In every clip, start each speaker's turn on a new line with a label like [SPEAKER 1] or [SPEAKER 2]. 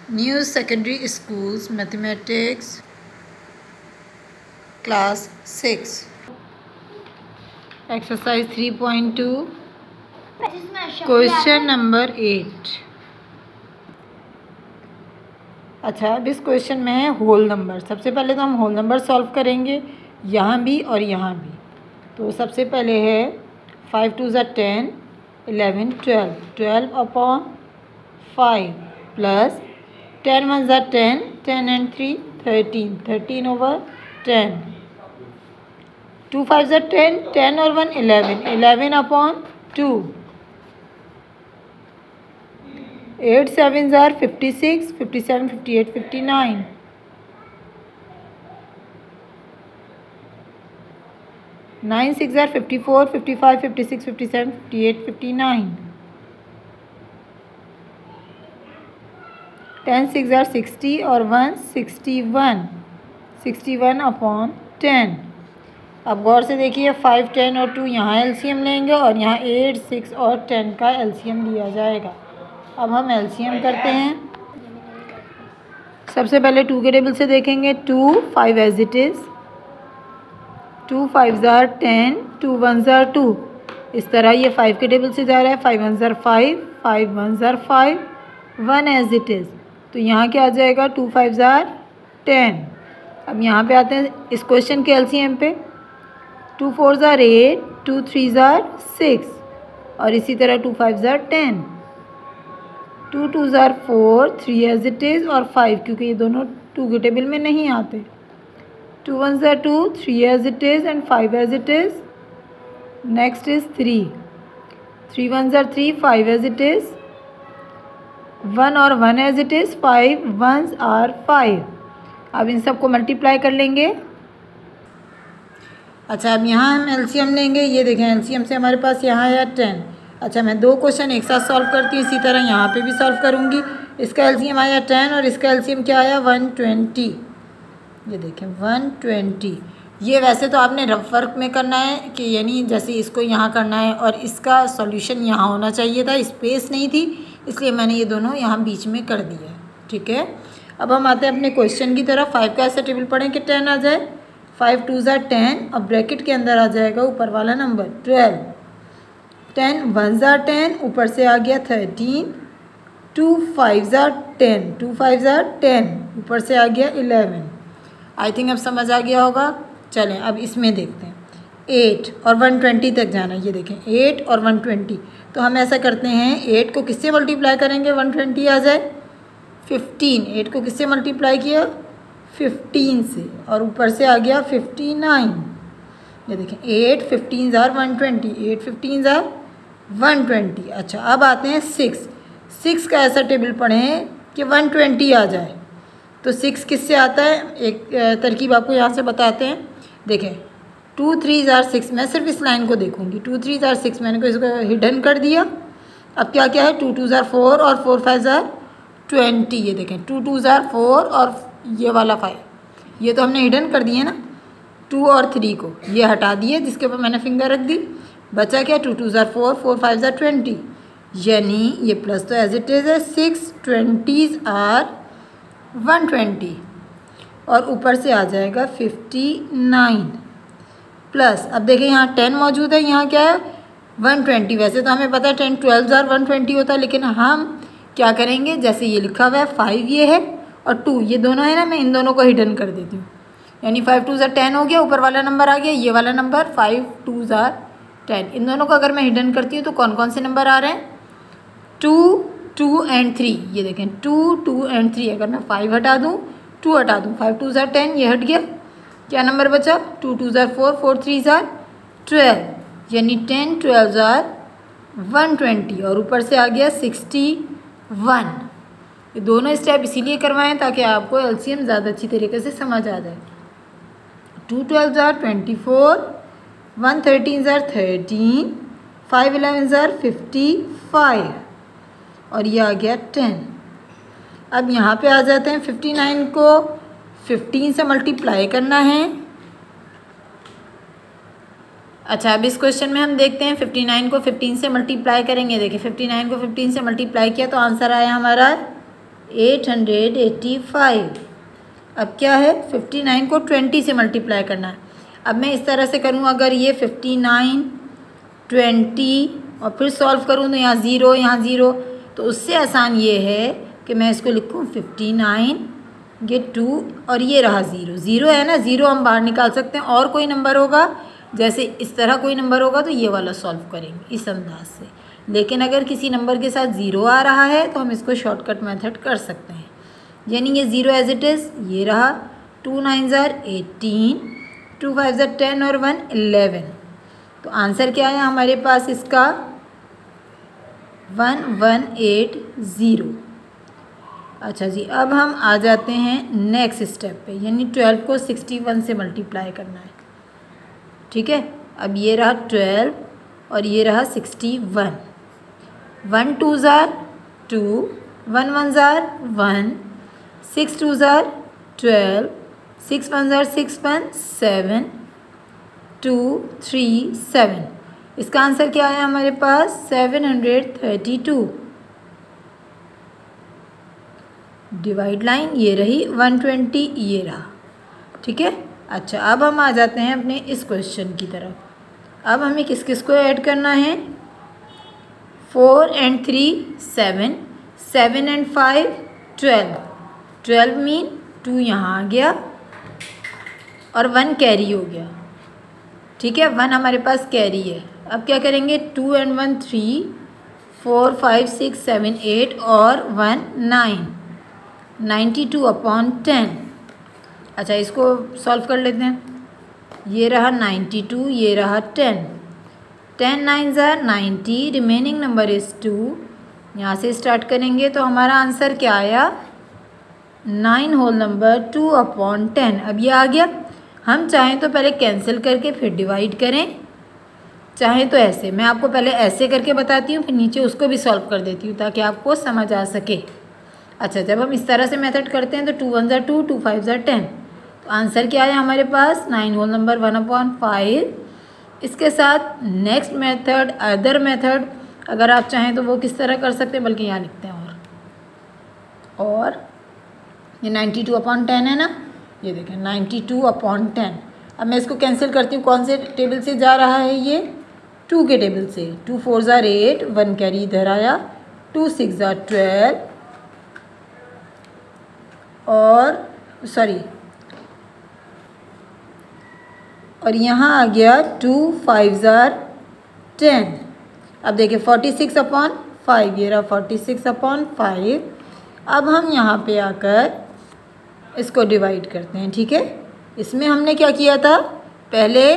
[SPEAKER 1] New Secondary Schools Mathematics Class 6 Exercise 3.2 Question number 8। अच्छा, अब इस क्वेश्चन में है होल नंबर। सबसे पहले तो हम होल नंबर सॉल्व करेंगे, यहाँ भी और यहाँ भी। तो सबसे पहले है 5 2 ज़ा 10, 11 12, 12 अपॉन 5 प्लस 10 1 ज़ा 10, 10 and 3 13, 13 over 10, 2 5 ज़ा 10, 10 और 1 11, 11 अपॉन 2, 8 7 ज़ा 56, 57 58 59, 9 6 ज़ा 54, 55 56 57 58 59, 10 6 ज़ा 60 और 1 61, 61 अपॉन 10। अब गौर से देखिए 5 10 और 2 यहाँ एलसीएम लेंगे और यहाँ 8 6 और 10 का एलसीएम लिया जाएगा। अब हम एलसीएम करते हैं। सबसे पहले 2 के टेबल से देखेंगे। 2 5 एज इट इज़, 2 5 ज़ा 10, 2 1 ज़ा 2। इस तरह ये 5 के टेबल से जा रहा है। 5 1 ज़ा 5, 5 1 ज़ा 5, 1 एज इट इज़। तो यहाँ क्या आ जाएगा 2 5 ज़ा 10। अब यहाँ पे आते हैं इस क्वेश्चन के एलसीएम पे। 2 4 ज़ा 8, 2 3 ज़ा 6 और इसी तरह 2 5 ज़ा 10, 2 2 ज़ा 4, 3 एज इट इज़ और 5 क्योंकि ये दोनों 2 के टेबल में नहीं आते। 2 1 ज़ा 2, 3 as it is and 5 as it is. Next is 3, 3 1 ज़ा 3, 5 एज इट इज़, 1 और 1 as it is, 5 1s are 5। अब इन सबको मल्टीप्लाई कर लेंगे। अच्छा, अब यहाँ हम एलसीएम लेंगे। ये देखें एलसीएम से हमारे पास यहाँ आया 10। अच्छा, मैं 2 क्वेश्चन एक साथ सॉल्व करती हूँ, इसी तरह यहाँ पे भी सॉल्व करूँगी। इसका एलसीएम आया 10 और इसका एलसीएम क्या आया 120। ये देखें 120। ये वैसे तो आपने रफ वर्क में करना है कि यानी जैसे इसको यहाँ करना है और इसका सॉल्यूशन यहाँ होना चाहिए था, स्पेस नहीं थी, इसलिए मैंने ये दोनों यहाँ बीच में कर दिया। ठीक है, अब हम आते हैं अपने क्वेश्चन की तरफ। 5 का ऐसा टेबल पढ़ें कि 10 आ जाए। 5 2 ज़ा 10, अब ब्रैकेट के अंदर आ जाएगा ऊपर वाला नंबर 12, 10 1 ज़ा 10, ऊपर से आ गया 13, 2 5 ज़ा 10, 2 5 ज़ा 10, ऊपर से आ गया 11। आई थिंक अब समझ आ गया होगा। चलें अब इसमें देखते हैं। 8 और 120 तक जाना। ये देखें 8 और 120। तो हम ऐसा करते हैं 8 को किससे मल्टीप्लाई करेंगे 120 आ जाए। 15, 8 को किससे मल्टीप्लाई किया 15 से और ऊपर से आ गया 59। ये देखें 8 15 ज़ार 120, 8 15 ज़ार 120। अच्छा, अब आते हैं 6 का ऐसा टेबल पढ़ें कि 120 आ जाए। तो 6 किससे आता है, एक तरकीब आपको यहाँ से बताते हैं। देखें 2 3 ज़ार 6, मैं सिर्फ इस लाइन को देखूँगी। 2 3 ज़ार 6 मैंने को इसको हिडन कर दिया। अब क्या क्या है 2 2 ज़ार 4 और 4 5 ज़ार 20। ये देखें 2 2 ज़ार 4 और ये वाला 5, ये तो हमने हिडन कर दिए ना। 2 और 3 को ये हटा दिए, जिसके ऊपर मैंने फिंगर रख दी। बचा क्या 2 2 ज़ार 4, 4 5 ज़ार 20, यानी ये प्लस तो एज इट इज़ है। 6 20s आर 120 और ऊपर से आ जाएगा 59 प्लस। अब देखिए यहाँ 10 मौजूद है, यहाँ क्या है 120। वैसे तो हमें पता है 10 12 ज़ार 120 होता है, लेकिन हम क्या करेंगे जैसे ये लिखा हुआ है 5 ये है और 2 ये दोनों है ना, मैं इन दोनों को हिडन कर देती हूँ। यानी 5 2 ज़ार 10 हो गया, ऊपर वाला नंबर आ गया, ये वाला नंबर 5 2 ज़ार 10। इन दोनों को अगर मैं हिडन करती हूँ तो कौन कौन से नंबर आ रहे हैं 2 2 एंड 3। ये देखें 2 2 एंड 3। अगर मैं 5 हटा दूँ 2 हटा दूँ, 5 2 ज़ार 10 ये हट गया, क्या नंबर बचा 2 2 ज़ार 4, 4 3 ज़ार 12, यानी 10 12 ज़ार 120 और ऊपर से आ गया 61। ये दोनों स्टेप इसीलिए करवाएं ताकि आपको एलसीएम ज़्यादा अच्छी तरीके से समझ आ जाए। 2 12 ज़ार 24, 1 13 ज़ार 13, 5 11 ज़ार 55 और ये आ गया 10। अब यहाँ पे आ जाते हैं 59 को 15 से मल्टीप्लाई करना है। अच्छा, अब इस क्वेश्चन में हम देखते हैं 59 को 15 से मल्टीप्लाई करेंगे। देखिए 59 को 15 से मल्टीप्लाई किया तो आंसर आया हमारा 885। अब क्या है, 59 को 20 से मल्टीप्लाई करना है। अब मैं इस तरह से करूँ, अगर ये 59 20 और फिर सॉल्व करूँ तो यहाँ ज़ीरो, तो उससे आसान ये है कि मैं इसको लिखूँ 59, ये 2 और ये रहा ज़ीरो है ना, ज़ीरो हम बाहर निकाल सकते हैं। और कोई नंबर होगा, जैसे इस तरह कोई नंबर होगा तो ये वाला सॉल्व करेंगे इस अंदाज से। लेकिन अगर किसी नंबर के साथ ज़ीरो आ रहा है तो हम इसको शॉर्टकट मेथड कर सकते हैं, यानी ये ज़ीरो एज इट इज़, ये रहा 2 9 18, 2 5 10 और 1 11। तो आंसर क्या है हमारे पास इसका 1180। अच्छा जी, अब हम आ जाते हैं नेक्स्ट स्टेप पे, यानी 12 को 61 से मल्टीप्लाई करना है। ठीक है, अब ये रहा 12 और ये रहा 61। 1 2 2, 1 1 1, 6 2 12, 6 1 6 1 7, 2 3 7। इसका आंसर क्या है हमारे पास 732। डिवाइड लाइन ये रही, 120 ये रहा। ठीक है, अच्छा अब हम आ जाते हैं अपने इस क्वेश्चन की तरफ। अब हमें किस किस को ऐड करना है, 4 and 3 7, 7 and 5 12, 12 मीन 2 यहाँ आ गया और 1 कैरी हो गया। ठीक है, 1 हमारे पास कैरी है। अब क्या करेंगे, 2 and 1 3, 4 5 6 7 8 और 1 9, 92/10। अच्छा, इसको सॉल्व कर लेते हैं। ये रहा 92, ये रहा 10, 10 9 90, रिमेनिंग नंबर इज़ 2। यहाँ से स्टार्ट करेंगे तो हमारा आंसर क्या आया, 9 होल नंबर 2/10। अब ये आ गया। हम चाहें तो पहले कैंसिल करके फिर डिवाइड करें, चाहें तो ऐसे। मैं आपको पहले ऐसे करके बताती हूँ, फिर नीचे उसको भी सॉल्व कर देती हूँ ताकि आपको समझ आ सके। अच्छा, जब हम इस तरह से मेथड करते हैं तो 2 1 2, 2 5 10। तो आंसर क्या है हमारे पास 9 होल नंबर 1/5। इसके साथ नेक्स्ट मेथड, अदर मेथड, अगर आप चाहें तो वो किस तरह कर सकते हैं, बल्कि यहाँ लिखते हैं और ये 92/10 है ना, ये देखें 92/10। अब मैं इसको कैंसिल करती हूँ, कौन से टेबल से जा रहा है, ये 2 के टेबल से। 2 4 8, 1 कैरी इधर आया, 2 6 12 और और यहाँ आ गया 2 5 10। अब देखिए 46/5, ये रहा 46/5। अब हम यहाँ पे आकर इसको डिवाइड करते हैं। ठीक है, इसमें हमने क्या किया था, पहले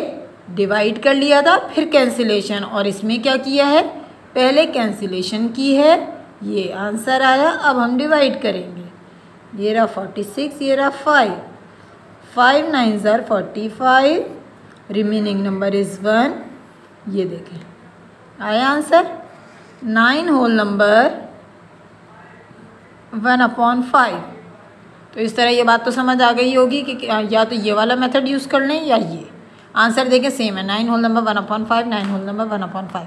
[SPEAKER 1] डिवाइड कर लिया था फिर कैंसिलेशन, और इसमें क्या किया है, पहले कैंसिलेशन की है, ये आंसर आया। अब हम डिवाइड करेंगे, ये रहा 46, ये रहा 5, 5 9 45, रिमेनिंग नंबर इज़ 1। ये देखें आया आंसर 9 होल नंबर 1/5। तो इस तरह ये बात तो समझ आ गई होगी कि या तो ये वाला मेथड यूज़ कर लें या ये। आंसर देखें सेम है, 9 होल नंबर 1/5, 9 होल नंबर 1/5।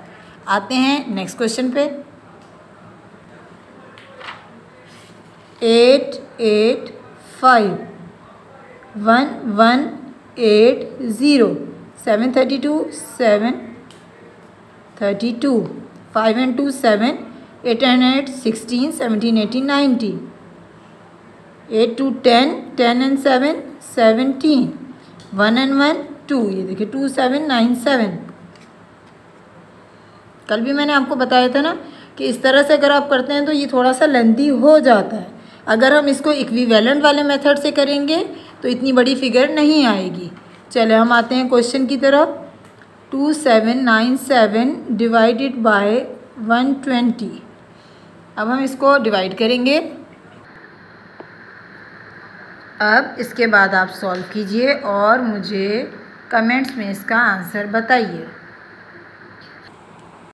[SPEAKER 1] आते हैं नेक्स्ट क्वेश्चन पे। 8 8 5, 1 1 8 0, 732 7 32, 5 and 2 7, 8 and 8 16, 17 18 19, 8 2 10, 10 and 7 17, 1 and 1 2, ये देखिए 2 7 9 7। कल भी मैंने आपको बताया था ना कि इस तरह से अगर आप करते हैं तो ये थोड़ा सा लेंथी हो जाता है। अगर हम इसको इक्विवेलेंट वाले मेथड से करेंगे तो इतनी बड़ी फिगर नहीं आएगी। चले हम आते हैं क्वेश्चन की तरफ। 2797 डिवाइडेड बाय 120। अब हम इसको डिवाइड करेंगे। अब इसके बाद आप सॉल्व कीजिए और मुझे कमेंट्स में इसका आंसर बताइए।